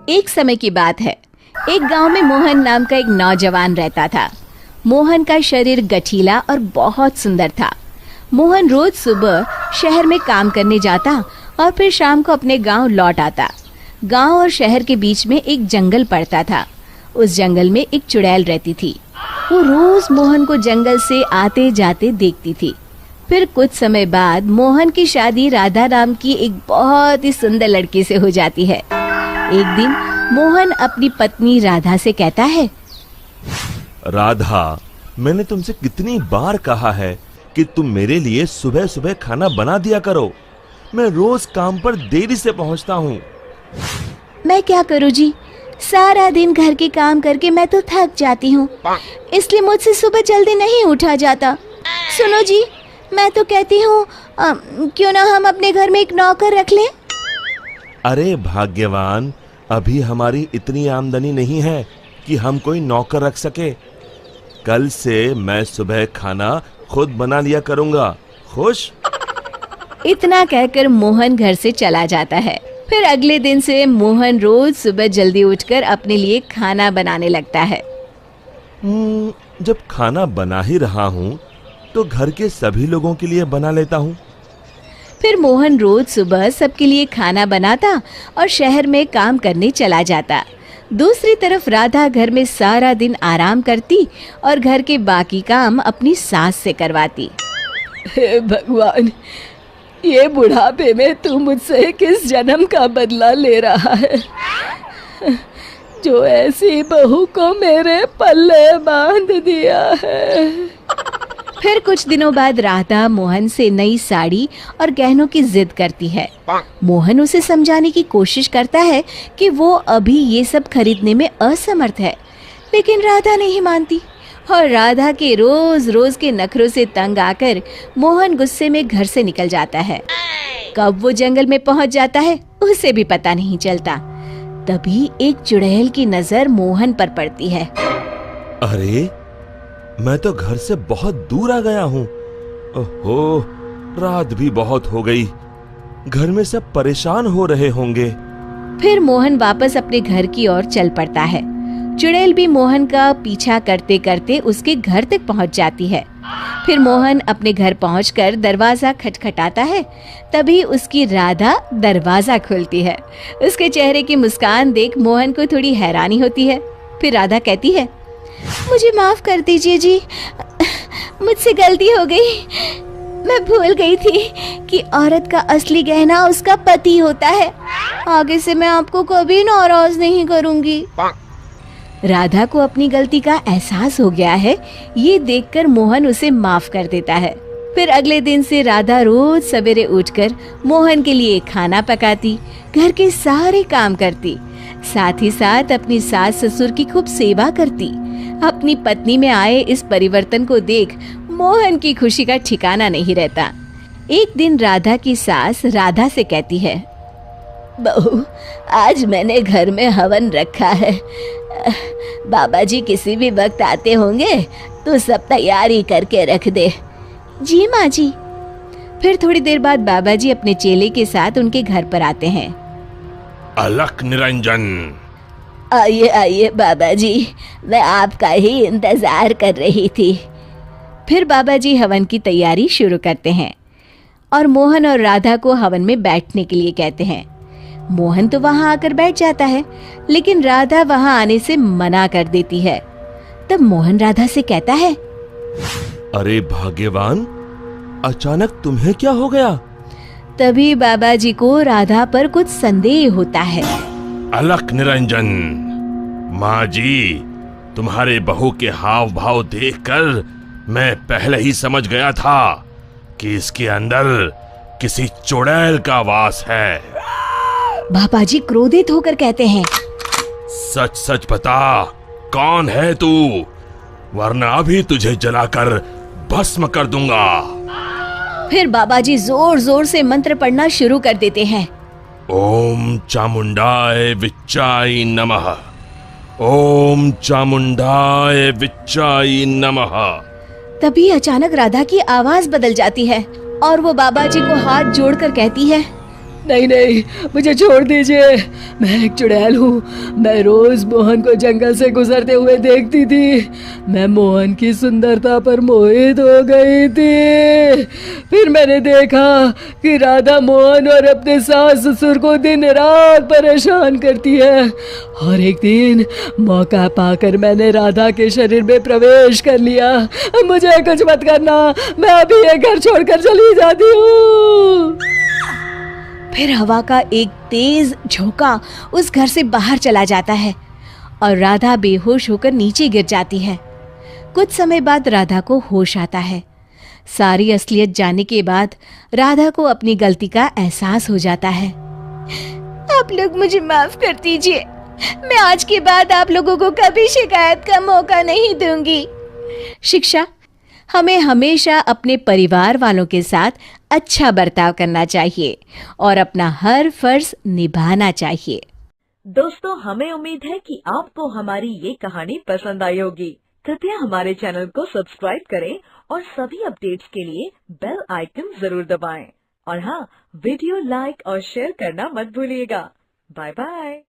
एक समय की बात है। एक गांव में मोहन नाम का एक नौजवान रहता था। मोहन का शरीर गठीला और बहुत सुंदर था। मोहन रोज सुबह शहर में काम करने जाता और फिर शाम को अपने गांव लौट आता। गांव और शहर के बीच में एक जंगल पड़ता था। उस जंगल में एक चुड़ैल रहती थी। वो रोज मोहन को जंगल से आते जाते देखती थी। फिर कुछ समय बाद मोहन की शादी राधा नाम की एक बहुत ही सुंदर लड़की से हो जाती है। एक दिन मोहन अपनी पत्नी राधा से कहता है, राधा, मैंने तुमसे कितनी बार कहा है कि तुम मेरे लिए सुबह सुबह खाना बना दिया करो। मैं रोज काम पर देरी से पहुंचता हूँ। मैं क्या करूँ जी, सारा दिन घर के काम करके मैं तो थक जाती हूँ, इसलिए मुझसे सुबह जल्दी नहीं उठा जाता। सुनो जी, मैं तो कहती हूँ क्यों ना हम अपने घर में एक नौकर रख लें। अरे भाग्यवान, अभी हमारी इतनी आमदनी नहीं है कि हम कोई नौकर रख सके। कल से मैं सुबह खाना खुद बना लिया करूँगा। खुश? इतना कहकर मोहन घर से चला जाता है। फिर अगले दिन से मोहन रोज सुबह जल्दी उठकर अपने लिए खाना बनाने लगता है। जब खाना बना ही रहा हूँ तो घर के सभी लोगों के लिए बना लेता हूँ। फिर मोहन रोज सुबह सबके लिए खाना बनाता और शहर में काम करने चला जाता। दूसरी तरफ राधा घर में सारा दिन आराम करती और घर के बाकी काम अपनी सास से करवाती। हे भगवान, ये बुढ़ापे में तू मुझसे किस जन्म का बदला ले रहा है, जो ऐसी बहू को मेरे पल्ले बांध दिया है। फिर कुछ दिनों बाद राधा मोहन से नई साड़ी और गहनों की जिद करती है। मोहन उसे समझाने की कोशिश करता है कि वो अभी ये सब खरीदने में असमर्थ है, लेकिन राधा नहीं मानती और राधा के रोज रोज के नखरों से तंग आकर मोहन गुस्से में घर से निकल जाता है। कब वो जंगल में पहुंच जाता है उसे भी पता नहीं चलता। तभी एक चुड़ैल की नजर मोहन पर पड़ती है। अरे, मैं तो घर से बहुत दूर आ गया हूँ। ओहो, रात भी बहुत हो गई। घर में सब परेशान हो रहे होंगे। फिर मोहन वापस अपने घर की ओर चल पड़ता है। चुड़ैल भी मोहन का पीछा करते करते उसके घर तक पहुंच जाती है। फिर मोहन अपने घर पहुंचकर दरवाजा खटखटाता है। तभी उसकी राधा दरवाजा खोलती है। उसके चेहरे की मुस्कान देख मोहन को थोड़ी हैरानी होती है। फिर राधा कहती है, मुझे माफ कर दीजिए जी, मुझसे गलती हो गई। मैं भूल गई थी कि औरत का असली गहना उसका पति होता है। आगे से मैं आपको कभी नाराज नहीं करूंगी। राधा को अपनी गलती का एहसास हो गया है। ये देखकर मोहन उसे माफ कर देता है। फिर अगले दिन से राधा रोज सवेरे उठकर मोहन के लिए खाना पकाती, घर के सारे काम करती, साथ ही साथ अपनी सास ससुर की खूब सेवा करती। अपनी पत्नी में आए इस परिवर्तन को देख मोहन की खुशी का ठिकाना नहीं रहता। एक दिन राधा की सास राधा से कहती है, बहू, आज मैंने घर में हवन रखा है। बाबा जी किसी भी वक्त आते होंगे तो सब तैयारी करके रख दे। जी माँ जी। फिर थोड़ी देर बाद बाबा जी अपने चेले के साथ उनके घर पर आते हैं। अलख निरंजन। आइए आइए बाबा जी, मैं आपका ही इंतजार कर रही थी। फिर बाबा जी हवन की तैयारी शुरू करते हैं और मोहन और राधा को हवन में बैठने के लिए कहते हैं। मोहन तो वहां आकर बैठ जाता है, लेकिन राधा वहां आने से मना कर देती है। तब मोहन राधा से कहता है, अरे भाग्यवान, अचानक तुम्हें क्या हो गया? तभी बाबा जी को राधा पर कुछ संदेह होता है। अलख निरंजन, माँ जी, तुम्हारे बहू के हाव भाव देखकर मैं पहले ही समझ गया था कि इसके अंदर किसी चुड़ैल का वास है। बाबा जी क्रोधित होकर कहते हैं, सच सच बता, कौन है तू, वरना अभी तुझे जलाकर भस्म कर दूंगा। फिर बाबा जी जोर जोर से मंत्र पढ़ना शुरू कर देते हैं। ओम चामुंडाय विच्चाय नमः, ओम चामुंडाय विच्चाय नमः। तभी अचानक राधा की आवाज बदल जाती है और वो बाबा जी को हाथ जोड़कर कहती है, नहीं नहीं, मुझे छोड़ दीजिए। मैं एक चुड़ैल हूँ। मैं रोज मोहन को जंगल से गुजरते हुए देखती थी। मैं मोहन की सुंदरता पर मोहित हो गई थी। फिर मैंने देखा कि राधा मोहन और अपने सास ससुर को दिन रात परेशान करती है। और एक दिन मौका पाकर मैंने राधा के शरीर में प्रवेश कर लिया। मुझे कुछ मत करना, मैं अभी ये घर छोड़कर चली जाती हूँ। फिर हवा का एक तेज झोंका उस घर से बाहर चला जाता है और राधा बेहोश होकर नीचे गिर जाती है। कुछ समय बाद राधा को होश आता है। सारी असलियत जानने के बाद राधा को अपनी गलती का एहसास हो जाता है। आप लोग मुझे माफ कर दीजिए। मैं आज के बाद आप लोगों को कभी शिकायत का मौका नहीं दूंगी। शिक्षा: हमें हमेशा अपने परिवार वालों के साथ अच्छा बर्ताव करना चाहिए और अपना हर फर्ज निभाना चाहिए। दोस्तों, हमें उम्मीद है कि आपको हमारी ये कहानी पसंद आई होगी। कृपया हमारे चैनल को सब्सक्राइब करें और सभी अपडेट्स के लिए बेल आइकन जरूर दबाएं। और हाँ, वीडियो लाइक और शेयर करना मत भूलिएगा। Bye bye.